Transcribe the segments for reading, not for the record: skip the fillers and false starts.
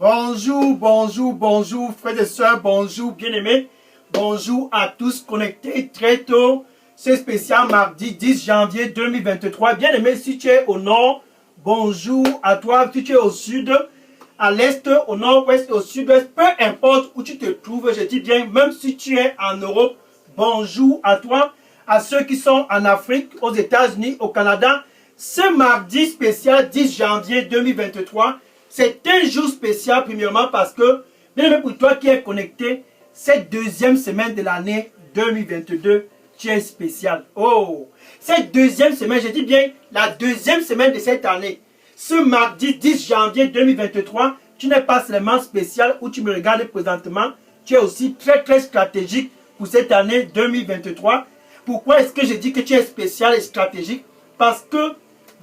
Bonjour, bonjour, bonjour, frères et sœurs, bonjour, bien-aimés. Bonjour à tous connectés très tôt. C'est spécial mardi 10 janvier 2023. Bien-aimé, si tu es au nord, bonjour à toi. Si tu es au sud, à l'est, au nord-ouest, au sud-ouest, peu importe où tu te trouves, je dis bien, même si tu es en Europe, bonjour à toi. À ceux qui sont en Afrique, aux États-Unis, au Canada, ce mardi spécial 10 janvier 2023, c'est un jour spécial premièrement parce que, bien aimé pour toi qui es connecté, cette deuxième semaine de l'année 2022, tu es spécial. Oh, cette deuxième semaine, je dis bien la deuxième semaine de cette année, ce mardi 10 janvier 2023, tu n'es pas seulement spécial où tu me regardes présentement, tu es aussi très très stratégique pour cette année 2023. Pourquoi est-ce que je dis que tu es spécial et stratégique? Parce que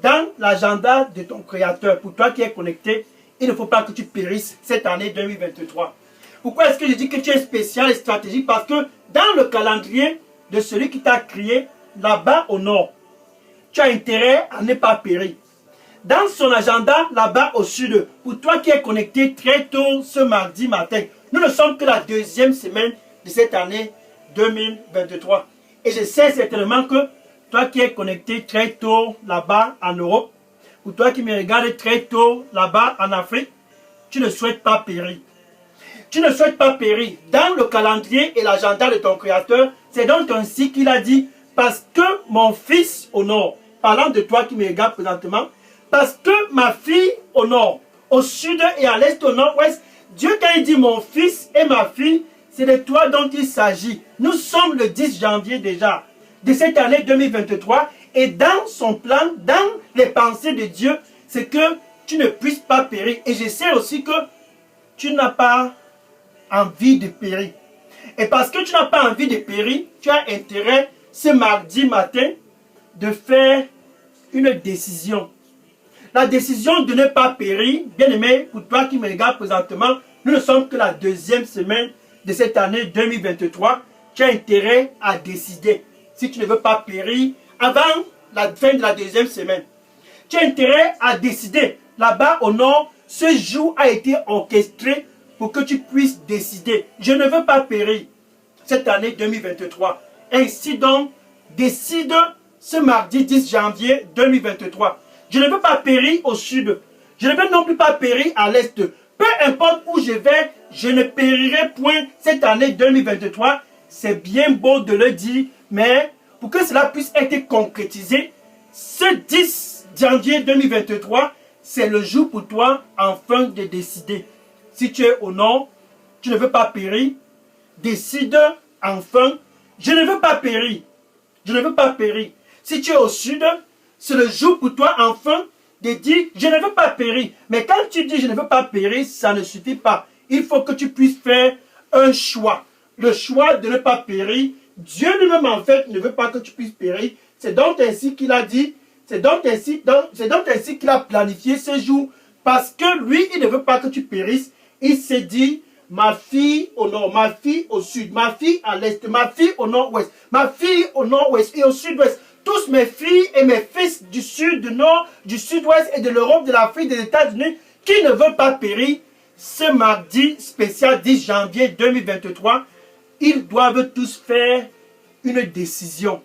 dans l'agenda de ton créateur, pour toi qui es connecté, il ne faut pas que tu périsses cette année 2023. Pourquoi est-ce que je dis que tu es spécial et stratégique? Parce que dans le calendrier de celui qui t'a créé, là-bas au nord, tu as intérêt à ne pas périr. Dans son agenda, là-bas au sud, pour toi qui es connecté très tôt ce mardi matin, nous ne sommes que la deuxième semaine de cette année 2023. Et je sais certainement que toi qui es connecté très tôt là-bas en Europe, pour toi qui me regardes très tôt là-bas en Afrique, tu ne souhaites pas périr. Tu ne souhaites pas périr. Dans le calendrier et l'agenda de ton créateur, c'est donc ainsi qu'il a dit, parce que mon fils au nord, parlant de toi qui me regardes présentement, parce que ma fille au nord, au sud et à l'est, au nord-ouest, Dieu quand il dit mon fils et ma fille, c'est de toi dont il s'agit. Nous sommes le 10 janvier déjà de cette année 2023 et dans son plan, dans les pensées de Dieu, c'est que tu ne puisses pas périr. Et je sais aussi que tu n'as pas envie de périr. Et parce que tu n'as pas envie de périr, tu as intérêt ce mardi matin de faire une décision. La décision de ne pas périr, bien aimé, pour toi qui me regardes présentement, nous ne sommes que la deuxième semaine de cette année 2023. Tu as intérêt à décider si tu ne veux pas périr avant la fin de la deuxième semaine. Tu as intérêt à décider. Là-bas au nord, ce jour a été orchestré pour que tu puisses décider. Je ne veux pas périr cette année 2023. Ainsi donc, décide ce mardi 10 janvier 2023. Je ne veux pas périr au sud. Je ne veux non plus pas périr à l'est. Peu importe où je vais, je ne périrai point cette année 2023. C'est bien beau de le dire, mais pour que cela puisse être concrétisé, ce 10 janvier 2023, c'est le jour pour toi enfin de décider. Si tu es au nord, tu ne veux pas périr, décide enfin, je ne veux pas périr. Je ne veux pas périr. Si tu es au sud, c'est le jour pour toi enfin de dire je ne veux pas périr. Mais quand tu dis je ne veux pas périr, ça ne suffit pas. Il faut que tu puisses faire un choix. Le choix de ne pas périr. Dieu lui-même en fait ne veut pas que tu puisses périr. C'est donc ainsi qu'il a dit, c'est donc ainsi qu'il a planifié ce jour. Parce que lui, il ne veut pas que tu périsses. Il s'est dit, ma fille au nord, ma fille au sud, ma fille à l'est, ma fille au nord-ouest, ma fille au nord-ouest et au sud-ouest. Tous mes filles et mes fils du sud, du nord, du sud-ouest et de l'Europe, de l'Afrique, des États-Unis, qui ne veulent pas périr, ce mardi spécial 10 janvier 2023, ils doivent tous faire une décision.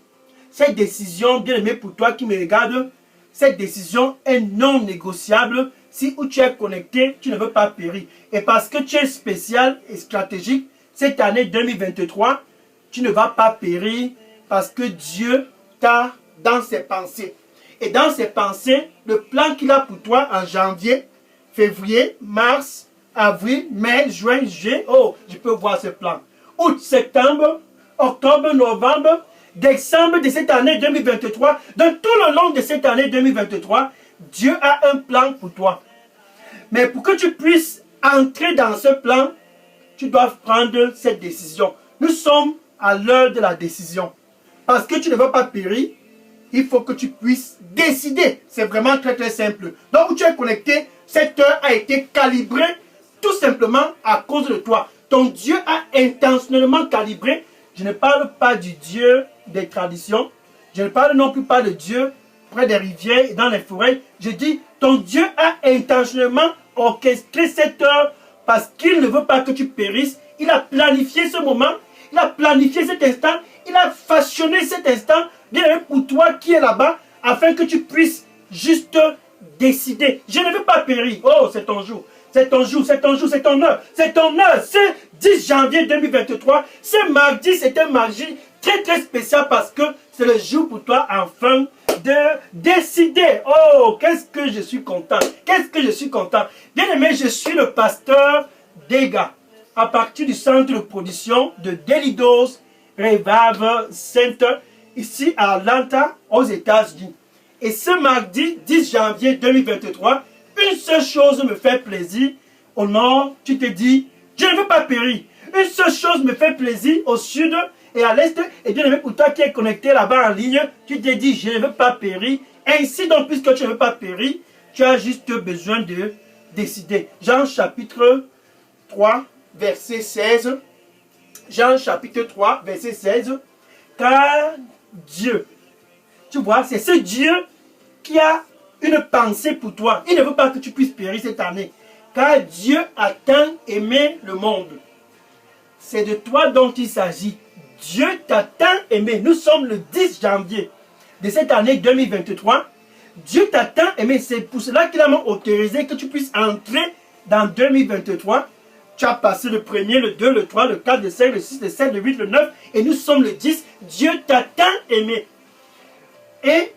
Cette décision, bien aimée pour toi qui me regarde, cette décision est non négociable. Si où tu es connecté, tu ne veux pas périr. Et parce que tu es spécial et stratégique, cette année 2023, tu ne vas pas périr parce que Dieu t'a dans ses pensées. Et dans ses pensées, le plan qu'il a pour toi en janvier, février, mars, avril, mai, juin, juillet, oh, je peux voir ce plan. Août, septembre, octobre, novembre, décembre de cette année 2023, de tout le long de cette année 2023, Dieu a un plan pour toi. Mais pour que tu puisses entrer dans ce plan, tu dois prendre cette décision. Nous sommes à l'heure de la décision. Parce que tu ne veux pas périr, il faut que tu puisses décider. C'est vraiment très très simple. Donc où tu es connecté, cette heure a été calibrée tout simplement à cause de toi. Ton Dieu a intentionnellement calibré. Je ne parle pas du Dieu des traditions. Je ne parle non plus pas de Dieu près des rivières et dans les forêts. Je dis, ton Dieu a intentionnellement orchestré cette heure parce qu'il ne veut pas que tu périsses, il a planifié ce moment, il a planifié cet instant, il a façonné cet instant, bien aimé, pour toi qui es là-bas, afin que tu puisses juste décider. Je ne veux pas périr. Oh, c'est ton jour. C'est ton jour, c'est ton jour, c'est ton heure. C'est ton heure. C'est 10 janvier 2023. Ce mardi, c'est un mardi très très spécial parce que c'est le jour pour toi enfin de décider. Oh, qu'est-ce que je suis content. Qu'est-ce que je suis content. Bien aimé, je suis le pasteur Dega. À partir du centre de production de Delidos Revival Center, ici à Atlanta, aux États-Unis. Et ce mardi 10 janvier 2023, une seule chose me fait plaisir. Au nord, tu te dis, je ne veux pas périr. Une seule chose me fait plaisir au sud et à l'est. Et bien aimé, pour toi qui es connecté là-bas en ligne, tu te dis, je ne veux pas périr. Ainsi donc, puisque tu ne veux pas périr, tu as juste besoin de décider. Jean chapitre 3, verset 16. Jean chapitre 3, verset 16. Car Dieu, tu vois, c'est ce Dieu qui a une pensée pour toi. Il ne veut pas que tu puisses périr cette année. Car Dieu a tant aimé le monde. C'est de toi dont il s'agit. Dieu t'a tant aimé. Nous sommes le 10 janvier de cette année 2023. Dieu t'a tant aimé. C'est pour cela qu'il a même autorisé que tu puisses entrer dans 2023. Tu as passé le 1er, le 2, le 3, le 4, le 5, le 6, le 7, le 8, le 9. Et nous sommes le 10. Dieu t'a tant aimé. Et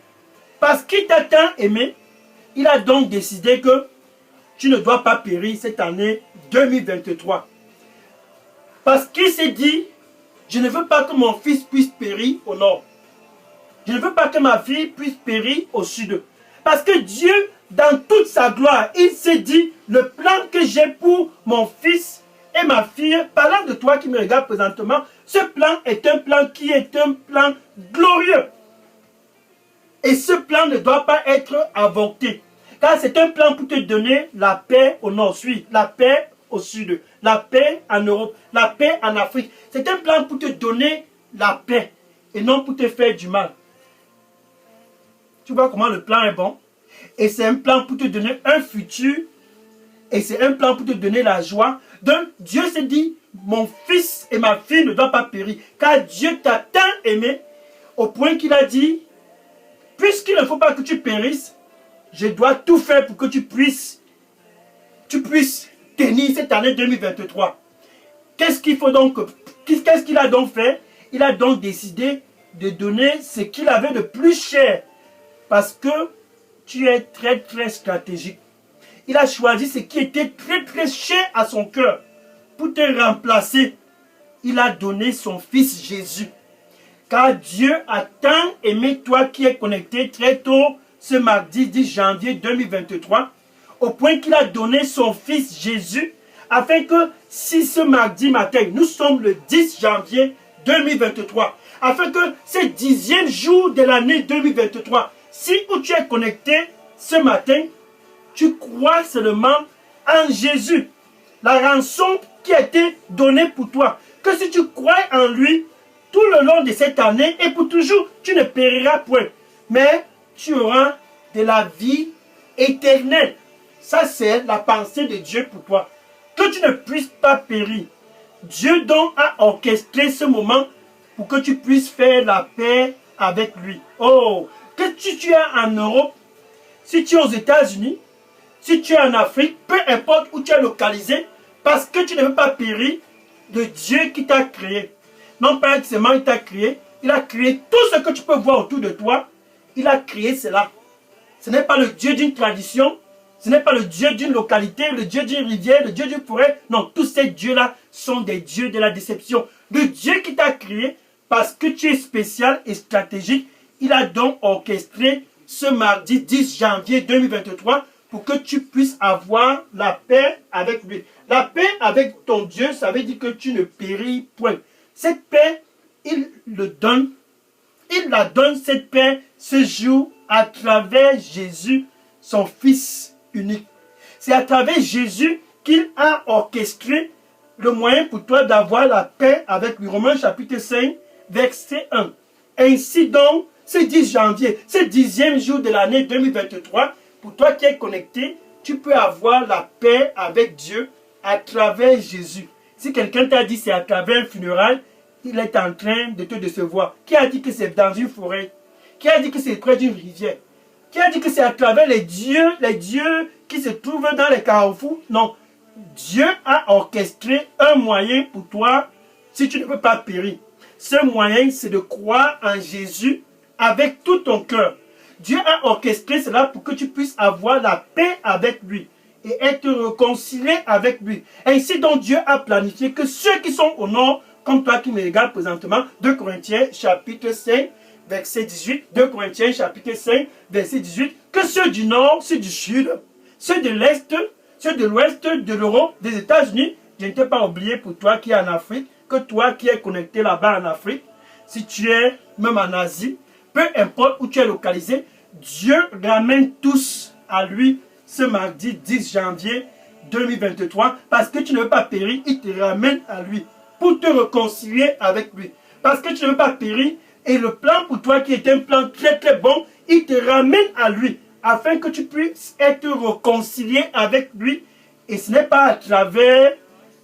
parce qu'il t'a tant aimé, il a donc décidé que tu ne dois pas périr cette année 2023. Parce qu'il s'est dit, je ne veux pas que mon fils puisse périr au nord. Je ne veux pas que ma fille puisse périr au sud. Parce que Dieu, dans toute sa gloire, il s'est dit, le plan que j'ai pour mon fils et ma fille, parlant de toi qui me regarde présentement, ce plan est un plan qui est un plan glorieux. Et ce plan ne doit pas être avorté. Car c'est un plan pour te donner la paix au nord, la paix au sud, la paix en Europe, la paix en Afrique. C'est un plan pour te donner la paix et non pour te faire du mal. Tu vois comment le plan est bon? Et c'est un plan pour te donner un futur. Et c'est un plan pour te donner la joie. Donc Dieu s'est dit, mon fils et ma fille ne doivent pas périr. Car Dieu t'a tant aimé au point qu'il a dit, puisqu'il ne faut pas que tu périsses, je dois tout faire pour que tu puisses tenir cette année 2023. Qu'est-ce qu'il faut donc, qu'est-ce qu'il a donc fait? Il a donc décidé de donner ce qu'il avait de plus cher. Parce que tu es très très stratégique. Il a choisi ce qui était très très cher à son cœur. Pour te remplacer, il a donné son fils Jésus. Car Dieu a tant aimé toi qui es connecté très tôt ce mardi 10 janvier 2023, au point qu'il a donné son fils Jésus, afin que si ce mardi matin, nous sommes le 10 janvier 2023, afin que ce 10e jour de l'année 2023, si où tu es connecté ce matin, tu crois seulement en Jésus, la rançon qui a été donnée pour toi, que si tu crois en lui, tout le long de cette année et pour toujours, tu ne périras point, mais tu auras de la vie éternelle. Ça, c'est la pensée de Dieu pour toi. Que tu ne puisses pas périr. Dieu donc a orchestré ce moment pour que tu puisses faire la paix avec lui. Oh, que tu es en Europe, si tu es aux États-Unis, si tu es en Afrique, peu importe où tu es localisé, parce que tu ne veux pas périr de Dieu qui t'a créé. Non pas seulement il t'a créé, il a créé tout ce que tu peux voir autour de toi. Il a créé cela. Ce n'est pas le Dieu d'une tradition, ce n'est pas le Dieu d'une localité, le Dieu d'une rivière, le Dieu d'une forêt. Non, tous ces dieux-là sont des dieux de la déception. Le Dieu qui t'a créé, parce que tu es spécial et stratégique, il a donc orchestré ce mardi 10 janvier 2023 pour que tu puisses avoir la paix avec lui. La paix avec ton Dieu, ça veut dire que tu ne péris point. Cette paix, il la donne cette paix ce jour à travers Jésus, son Fils unique. C'est à travers Jésus qu'il a orchestré le moyen pour toi d'avoir la paix avec lui. Romains chapitre 5, verset 1. Ainsi donc, ce 10 janvier, ce 10e jour de l'année 2023, pour toi qui es connecté, tu peux avoir la paix avec Dieu à travers Jésus. Si quelqu'un t'a dit c'est à travers un funérail, il est en train de te décevoir. Qui a dit que c'est dans une forêt? Qui a dit que c'est près d'une rivière? Qui a dit que c'est à travers les dieux qui se trouvent dans les carrefours? Non. Dieu a orchestré un moyen pour toi si tu ne peux pas périr. Ce moyen, c'est de croire en Jésus avec tout ton cœur. Dieu a orchestré cela pour que tu puisses avoir la paix avec lui et être réconcilié avec lui. Ainsi donc Dieu a planifié que ceux qui sont au nord, comme toi qui me regardes présentement, 2 Corinthiens chapitre 5, verset 18, 2 Corinthiens chapitre 5, verset 18, que ceux du nord, ceux du sud, ceux de l'est, ceux de l'ouest, de l'Europe, des États-Unis, je ne t'ai pas oublié pour toi qui es en Afrique, que toi qui es connecté là-bas en Afrique, si tu es même en Asie, peu importe où tu es localisé, Dieu ramène tous à lui ce mardi 10 janvier 2023, parce que tu ne veux pas périr, il te ramène à lui pour te réconcilier avec lui. Parce que tu ne veux pas périr, et le plan pour toi qui est un plan très très bon, il te ramène à lui, afin que tu puisses être réconcilié avec lui. Et ce n'est pas à travers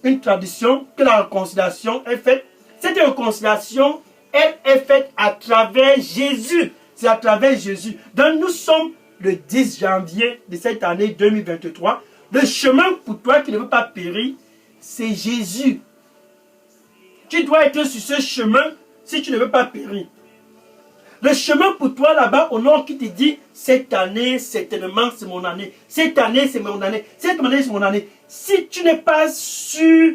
une tradition que la réconciliation est faite. Cette réconciliation, elle est faite à travers Jésus. C'est à travers Jésus. Donc nous sommes le 10 janvier de cette année 2023. Le chemin pour toi qui ne veut pas périr, c'est Jésus. Tu dois être sur ce chemin si tu ne veux pas périr. Le chemin pour toi là-bas au nord qui te dit, cette année, certainement, c'est mon année. Cette année, c'est mon année. Cette année, c'est mon année. Si tu n'es pas sur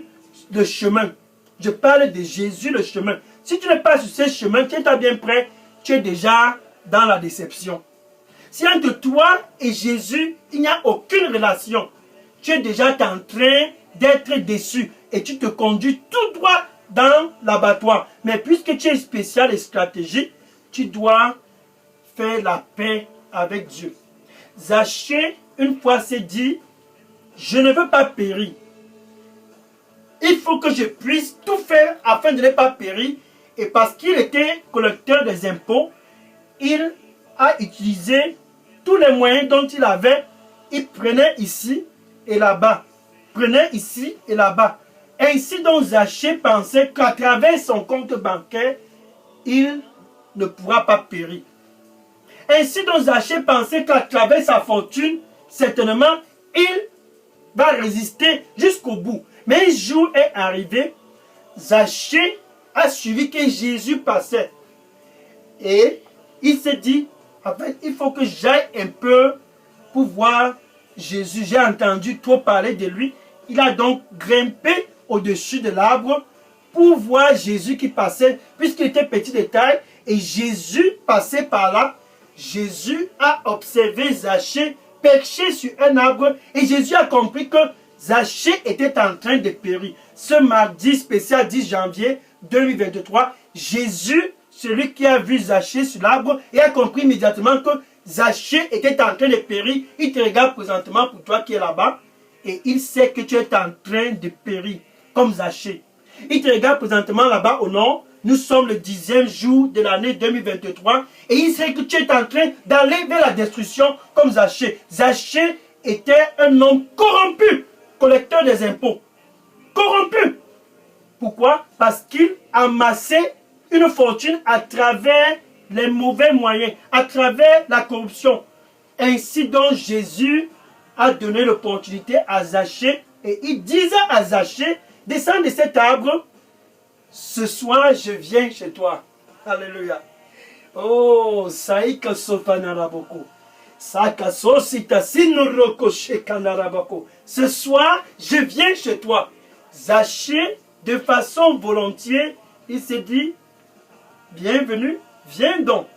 le chemin, je parle de Jésus, le chemin. Si tu n'es pas sur ce chemin, tiens-toi bien prêt, tu es déjà dans la déception. Si entre toi et Jésus, il n'y a aucune relation, tu es déjà en train d'être déçu et tu te conduis tout droit dans l'abattoir. Mais puisque tu es spécial et stratégique, tu dois faire la paix avec Dieu. Zachée, une fois s'est dit, je ne veux pas périr. Il faut que je puisse tout faire afin de ne pas périr. Et parce qu'il était collecteur des impôts, il a utilisé tous les moyens dont il avait. Il prenait ici et là-bas. Prenait ici et là-bas. Ainsi donc Zachée pensait qu'à travers son compte bancaire, il ne pourra pas périr. Ainsi donc Zachée pensait qu'à travers sa fortune, certainement, il va résister jusqu'au bout. Mais un jour est arrivé, Zachée a suivi que Jésus passait. Et il s'est dit, en fait, il faut que j'aille un peu pour voir Jésus. J'ai entendu trop parler de lui. Il a donc grimpé au-dessus de l'arbre pour voir Jésus qui passait, puisqu'il était petit de taille, et Jésus passait par là. Jésus a observé Zachée perché sur un arbre, et Jésus a compris que Zachée était en train de périr. Ce mardi spécial 10 janvier 2023, Jésus, celui qui a vu Zachée sur l'arbre, et a compris immédiatement que Zachée était en train de périr. Il te regarde présentement pour toi qui es là-bas, et il sait que tu es en train de périr, comme Zachée. Il te regarde présentement là-bas au nord. Nous sommes le 10e jour de l'année 2023, et il sait que tu es en train d'aller vers la destruction comme Zachée. Zachée était un homme corrompu, collecteur des impôts. Corrompu. Pourquoi? Parce qu'il amassait une fortune à travers les mauvais moyens, à travers la corruption. Ainsi donc Jésus a donné l'opportunité à Zachée, et il disait à Zachée, descends de cet arbre, ce soir je viens chez toi. Alléluia. Oh, saïka sofanaraboko. Sakasosita sinuroko shekanaraboko. Ce soir, je viens chez toi. Zachée, de façon volontiers, il s'est dit, bienvenue, viens donc.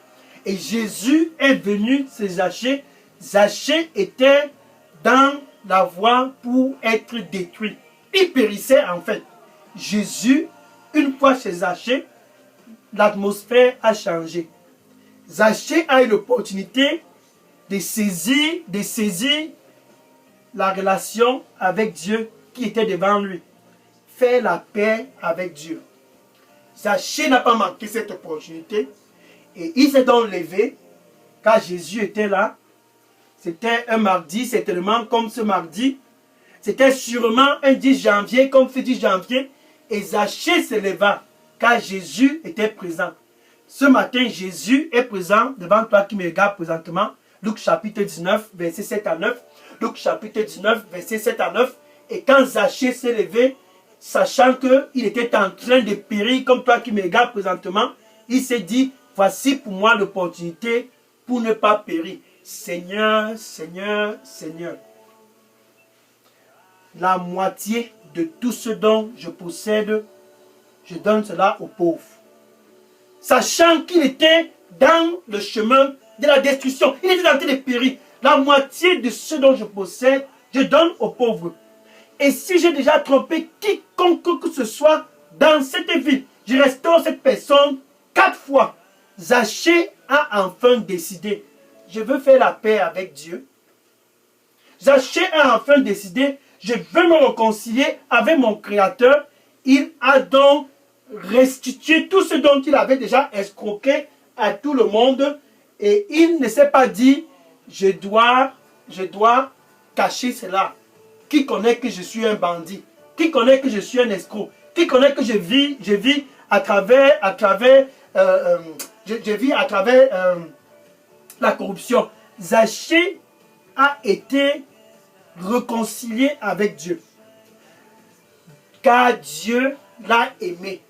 Et Jésus est venu, c'est Zachée. Zachée était dans la voie pour être détruit. Il périssait en fait. Jésus, une fois chez Zachée, l'atmosphère a changé. Zachée a eu l'opportunité de saisir la relation avec Dieu qui était devant lui. Faire la paix avec Dieu. Zachée n'a pas manqué cette opportunité. Et il s'est donc levé, car Jésus était là. C'était un mardi, certainement comme ce mardi. C'était sûrement un 10 janvier, comme ce 10 janvier, et Zachée se leva, car Jésus était présent. Ce matin, Jésus est présent devant toi qui me regarde présentement. Luc chapitre 19, verset 7 à 9. Luc chapitre 19, verset 7 à 9. Et quand Zachée s'est levé, sachant qu'il était en train de périr, comme toi qui me regarde présentement, il s'est dit, voici pour moi l'opportunité pour ne pas périr. Seigneur, Seigneur, Seigneur, la moitié de tout ce dont je possède, je donne cela aux pauvres. Sachant qu'il était dans le chemin de la destruction, il était en train de périr. La moitié de ce dont je possède, je donne aux pauvres. Et si j'ai déjà trompé quiconque que ce soit dans cette ville, je restaure cette personne 4 fois. Zachée a enfin décidé, je veux faire la paix avec Dieu. Zachée a enfin décidé, je veux me réconcilier avec mon Créateur. Il a donc restitué tout ce dont il avait déjà escroqué à tout le monde. Et il ne s'est pas dit, je dois cacher cela. Qui connaît que je suis un bandit? Qui connaît que je suis un escroc? Qui connaît que je vis à travers la corruption? Zachée a été réconcilié avec Dieu. Car Dieu l'a aimé.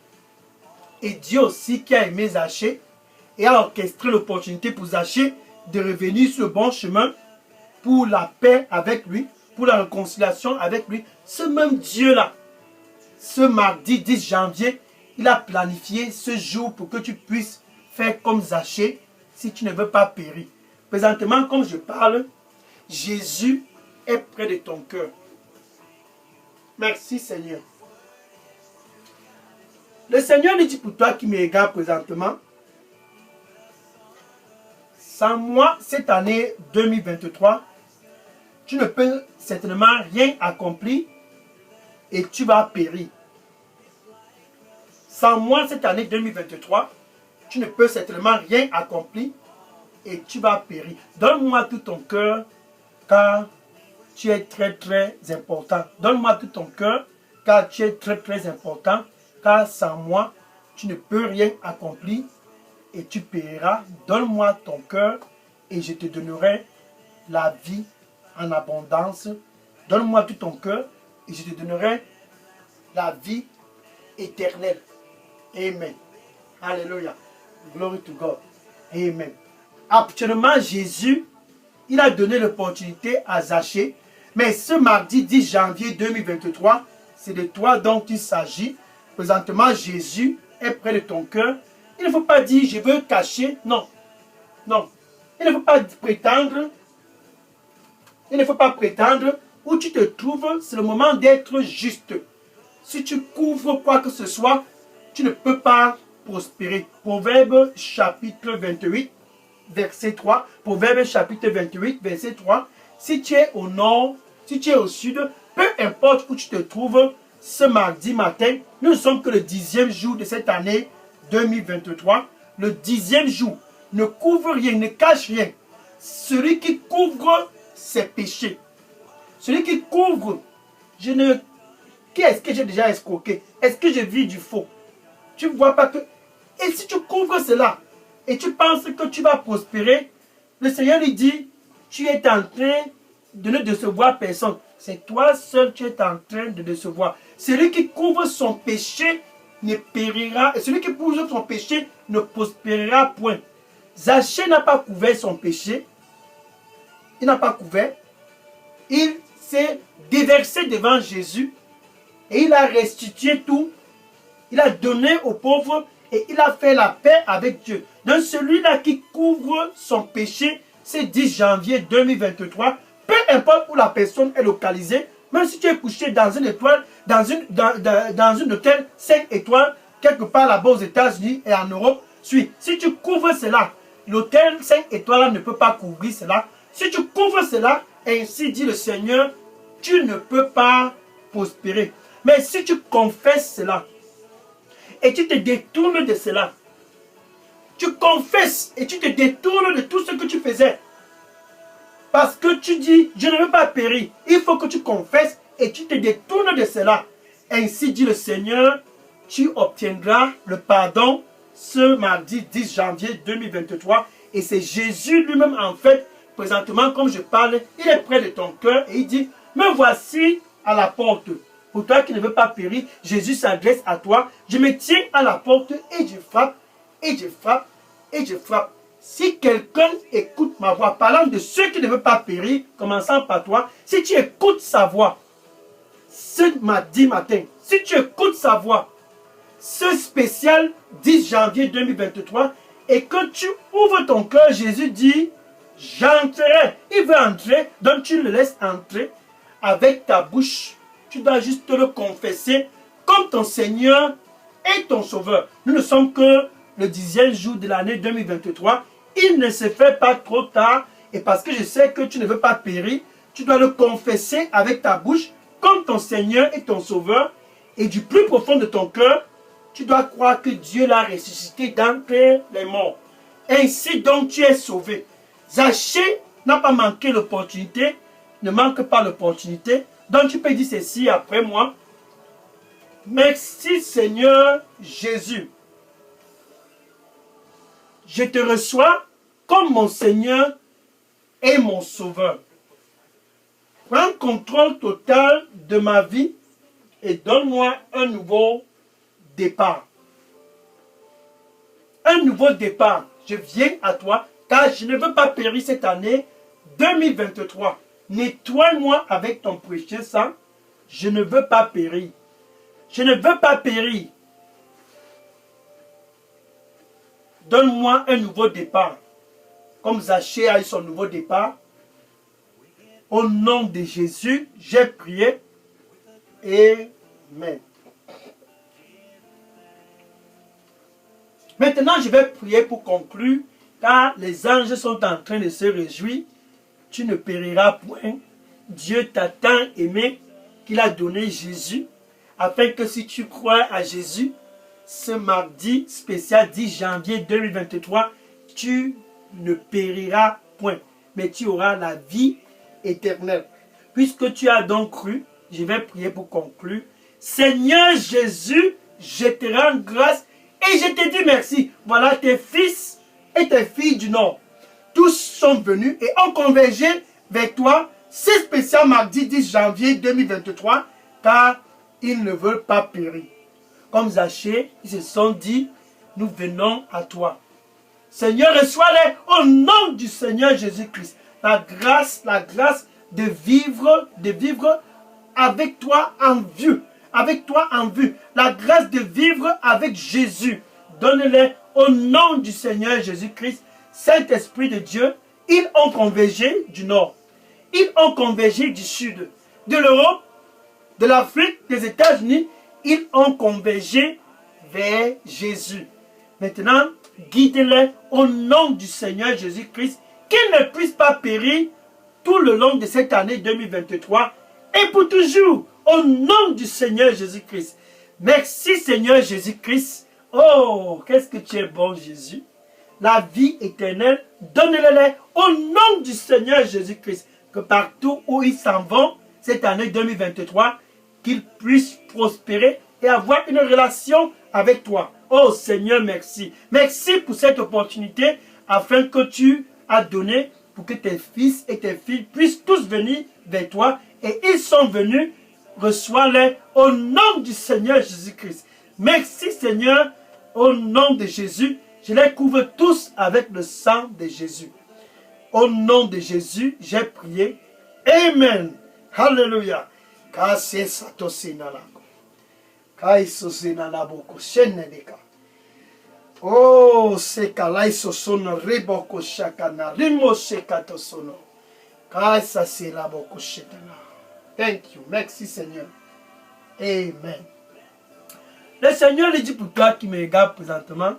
Et Dieu aussi qui a aimé Zachée et a orchestré l'opportunité pour Zachée de revenir sur le bon chemin pour la paix avec lui, pour la réconciliation avec lui. Ce même Dieu-là, ce mardi 10 janvier, il a planifié ce jour pour que tu puisses faire comme Zachée si tu ne veux pas périr. Présentement, comme je parle, Jésus est près de ton cœur. Merci Seigneur. Le Seigneur lui dit pour toi qui me regarde présentement, sans moi, cette année 2023, tu ne peux certainement rien accomplir et tu vas périr. Sans moi, cette année 2023, tu ne peux certainement rien accomplir et tu vas périr. Donne-moi tout ton cœur, car tu es très très important. Donne-moi tout ton cœur, car tu es très très important. Car sans moi, tu ne peux rien accomplir et tu périras. Donne-moi ton cœur et je te donnerai la vie en abondance. Donne-moi tout ton cœur et je te donnerai la vie éternelle. Amen. Alléluia. Glory to God. Amen. Actuellement, Jésus, il a donné l'opportunité à Zachée. Mais ce mardi 10 janvier 2023, c'est de toi dont il s'agit. Présentement, Jésus est près de ton cœur. Il ne faut pas dire, je veux cacher. Non. Non. Il ne faut pas prétendre. Il ne faut pas prétendre. Où tu te trouves, c'est le moment d'être juste. Si tu couvres quoi que ce soit, tu ne peux pas prospérer. Proverbe chapitre 28, verset 3. Proverbe chapitre 28, verset 3. Si tu es au nord, si tu es au sud, peu importe où tu te trouves, ce mardi matin, nous ne sommes que le 10e jour de cette année 2023. Le 10e jour. Ne couvre rien, ne cache rien. Celui qui couvre ses péchés. Celui qui couvre, qui est-ce que j'ai déjà escroqué? Est-ce que je vis du faux? Tu ne vois pas que... Et si tu couvres cela, et tu penses que tu vas prospérer, le Seigneur lui dit, tu es en train de ne décevoir personne. C'est toi seul qui es en train de décevoir. Celui qui couvre son péché ne périra. Et celui qui couvre son péché ne prospérera point. Zachée n'a pas couvert son péché. Il n'a pas couvert. Il s'est déversé devant Jésus. Et il a restitué tout. Il a donné aux pauvres. Et il a fait la paix avec Dieu. Donc celui-là qui couvre son péché, c'est 10 janvier 2023. Peu importe où la personne est localisée, même si tu es couché dans une étoile, dans une hôtel 5 étoiles, quelque part là-bas aux États-Unis et en Europe, si tu couvres cela, l'hôtel 5 étoiles ne peut pas couvrir cela. Si tu couvres cela, ainsi dit le Seigneur, tu ne peux pas prospérer. Mais si tu confesses cela, et tu te détournes de cela, tu confesses et tu te détournes de tout ce que tu faisais, Parce que tu dis, je ne veux pas périr. Il faut que tu confesses et tu te détournes de cela. Ainsi dit le Seigneur, tu obtiendras le pardon ce mardi 10 janvier 2023. Et c'est Jésus lui-même, en fait, présentement, comme je parle, il est près de ton cœur et il dit, me voici à la porte. Pour toi qui ne veux pas périr, Jésus s'adresse à toi. Je me tiens à la porte et je frappe, et je frappe, et je frappe. Si quelqu'un écoute ma voix, parlant de ceux qui ne veulent pas périr, commençant par toi, si tu écoutes sa voix, ce mardi matin, si tu écoutes sa voix, ce spécial 10 janvier 2023, et que tu ouvres ton cœur, Jésus dit, j'entrerai. Il veut entrer, donc tu le laisses entrer avec ta bouche. Tu dois juste te le confesser comme ton Seigneur et ton Sauveur. Nous ne sommes que le 10e jour de l'année 2023. Il ne se fait pas trop tard. Et parce que je sais que tu ne veux pas périr, tu dois le confesser avec ta bouche comme ton Seigneur et ton Sauveur. Et du plus profond de ton cœur, tu dois croire que Dieu l'a ressuscité d'entre les morts. Ainsi donc tu es sauvé. Zachée n'a pas manqué l'opportunité, ne manque pas l'opportunité. Donc tu peux dire ceci après moi. Merci Seigneur Jésus. Je te reçois comme mon Seigneur et mon Sauveur. Prends contrôle total de ma vie et donne-moi un nouveau départ. Un nouveau départ. Je viens à toi car je ne veux pas périr cette année 2023. Nettoie-moi avec ton précieux sang. Je ne veux pas périr. Je ne veux pas périr. Donne-moi un nouveau départ. Comme Zachée a eu son nouveau départ. Au nom de Jésus, j'ai prié. Amen. Maintenant, je vais prier pour conclure, car les anges sont en train de se réjouir. Tu ne périras point. Dieu t'a tant aimé qu'il a donné Jésus, afin que si tu crois à Jésus, ce mardi spécial 10 janvier 2023, tu ne périras point, mais tu auras la vie éternelle. Puisque tu as donc cru, je vais prier pour conclure. Seigneur Jésus, je te rends grâce et je te dis merci. Voilà tes fils et tes filles du Nord. Tous sont venus et ont convergé vers toi ce spécial mardi 10 janvier 2023 car ils ne veulent pas périr. Comme Zachée, ils se sont dit, nous venons à toi. Seigneur, reçois-les au nom du Seigneur Jésus-Christ. La grâce de vivre avec toi en vue. Avec toi en vue. La grâce de vivre avec Jésus. Donne-les au nom du Seigneur Jésus-Christ. Saint-Esprit de Dieu, ils ont convergé du Nord. Ils ont convergé du Sud. De l'Europe, de l'Afrique, des États-Unis. Ils ont convergé vers Jésus. Maintenant, guide-les au nom du Seigneur Jésus-Christ. Qu'ils ne puissent pas périr tout le long de cette année 2023 et pour toujours, au nom du Seigneur Jésus-Christ. Merci Seigneur Jésus-Christ. Oh, qu'est-ce que tu es bon Jésus. La vie éternelle, donne-les au nom du Seigneur Jésus-Christ. Que partout où ils s'en vont, cette année 2023, qu'ils puissent prospérer et avoir une relation avec toi. Oh Seigneur, merci. Merci pour cette opportunité afin que tu as donné pour que tes fils et tes filles puissent tous venir vers toi. Et ils sont venus, reçois-les au nom du Seigneur Jésus-Christ. Merci Seigneur, au nom de Jésus. Je les couvre tous avec le sang de Jésus. Au nom de Jésus, j'ai prié. Amen. Alléluia. Oh, c'est kalaiso sono riboko shakana rimo shekato sono. Kaisa c'est la boko shetana. Thank you. Merci Seigneur. Amen. Le Seigneur lui dit pour toi qui me regarde présentement,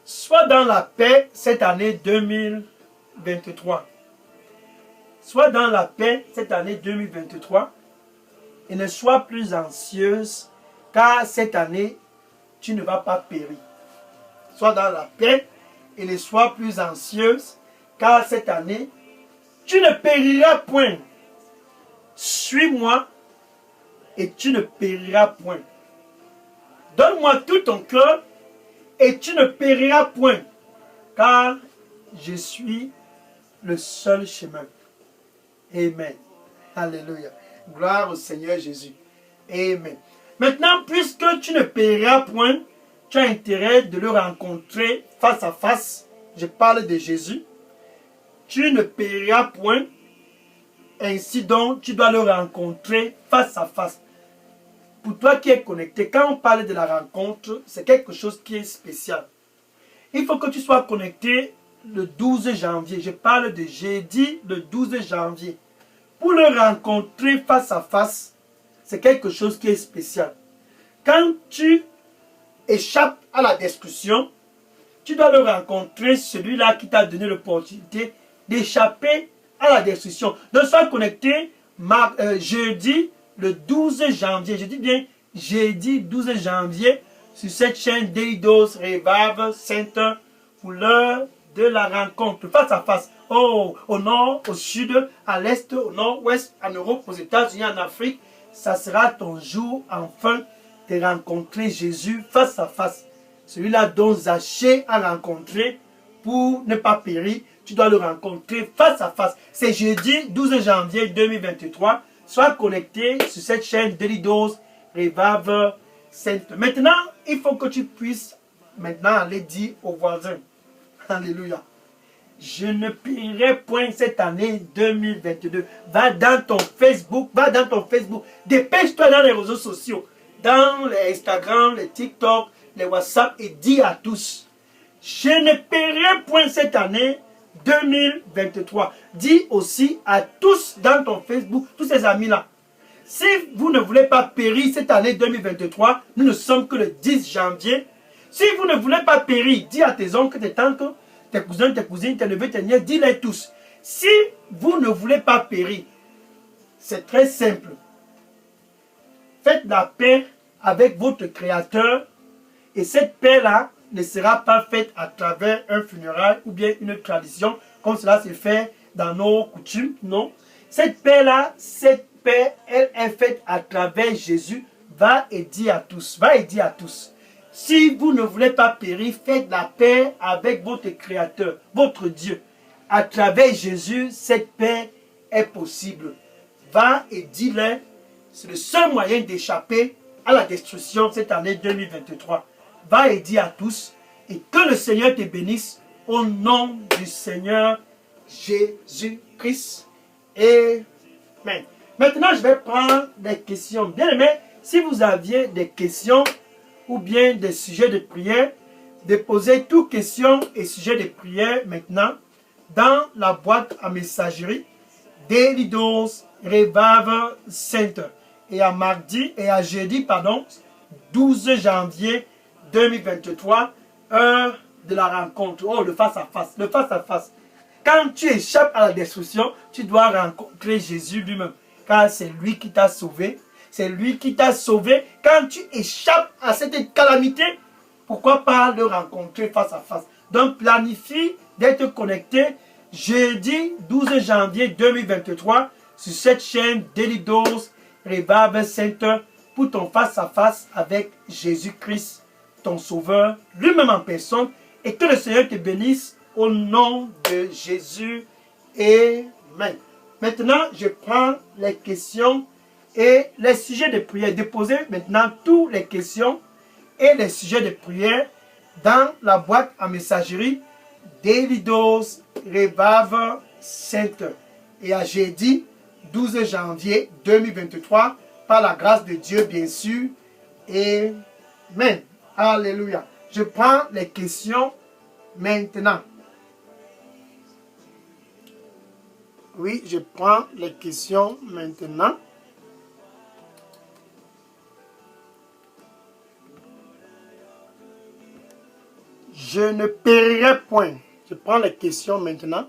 sois dans la paix cette année 2023. Sois dans la paix cette année 2023 et ne sois plus anxieuse car cette année, tu ne vas pas périr. Sois dans la paix et ne sois plus anxieuse car cette année, Tu ne périras point. Suis-moi et tu ne périras point. Donne-moi tout ton cœur et tu ne périras point, car je suis le seul chemin. Amen. Alléluia. Gloire au Seigneur Jésus. Amen. Maintenant, puisque tu ne périras point, tu as intérêt de le rencontrer face à face. Je parle de Jésus. Tu ne périras point. Ainsi donc, tu dois le rencontrer face à face. Pour toi qui es connecté, quand on parle de la rencontre, c'est quelque chose qui est spécial. Il faut que tu sois connecté le 12 janvier. Je parle de jeudi le 12 janvier. Pour le rencontrer face à face, c'est quelque chose qui est spécial. Quand tu échappes à la destruction, tu dois le rencontrer, celui-là qui t'a donné l'opportunité d'échapper à la destruction. Donc sois connecté jeudi le 12 janvier. Je dis bien jeudi 12 janvier sur cette chaîne Daily Dose Revival Center pour l'heure de la rencontre face à face. Oh, au nord, au sud, à l'est, au nord-ouest, en Europe, aux États-Unis, en Afrique, ça sera ton jour enfin de rencontrer Jésus face à face. Celui-là dont Zachée a rencontré pour ne pas périr, tu dois le rencontrer face à face. C'est jeudi 12 janvier 2023. Sois connecté sur cette chaîne Daily Dose Revival Center. Maintenant, il faut que tu puisses maintenant aller dire aux voisins. Alléluia. Je ne paierai point cette année 2022. Va dans ton Facebook, Dépêche-toi dans les réseaux sociaux, dans les Instagram, les TikTok, les WhatsApp et dis à tous. Je ne paierai point cette année 2023. Dis aussi à tous dans ton Facebook, tous ces amis-là. Si vous ne voulez pas périr cette année 2023, nous ne sommes que le 10 janvier. Si vous ne voulez pas périr, dis à tes oncles, tes tantes, tes cousins, tes cousines, tes neveux, tes nièces, dis-les tous. Si vous ne voulez pas périr, c'est très simple. Faites la paix avec votre Créateur et cette paix-là ne sera pas faite à travers un funérail ou bien une tradition comme cela se fait dans nos coutumes. Non. Cette paix-là, elle est faite à travers Jésus. Va et dis à tous. Va et dis à tous. Si vous ne voulez pas périr, faites la paix avec votre Créateur, votre Dieu. À travers Jésus, cette paix est possible. Va et dis-le, c'est le seul moyen d'échapper à la destruction cette année 2023. Va et dis à tous, et que le Seigneur te bénisse au nom du Seigneur Jésus-Christ. Amen. Maintenant, je vais prendre des questions. Bien aimé, si vous aviez des questions, ou bien des sujets de prière, déposez toutes questions et sujets de prière maintenant dans la boîte à messagerie Daily Dose Revival Center. Et à jeudi, 12 janvier 2023, heure de la rencontre. Oh, le face à face, le face à face. Quand tu échappes à la destruction, tu dois rencontrer Jésus lui-même, car c'est lui qui t'a sauvé. C'est lui qui t'a sauvé. Quand tu échappes à cette calamité, pourquoi pas le rencontrer face à face? Donc planifie d'être connecté jeudi 12 janvier 2023 sur cette chaîne Daily Dose Revival Center pour ton face à face avec Jésus-Christ, ton sauveur, lui-même en personne, et que le Seigneur te bénisse au nom de Jésus. Amen. Maintenant, je prends les questions et les sujets de prière. Déposez maintenant toutes les questions et les sujets de prière dans la boîte à messagerie Daily Dose Revival Center. Et à jeudi 12 janvier 2023, par la grâce de Dieu, bien sûr. Amen. Alléluia. Je prends les questions maintenant. Oui, je prends les questions maintenant. Je ne paierai point. Je prends les questions maintenant.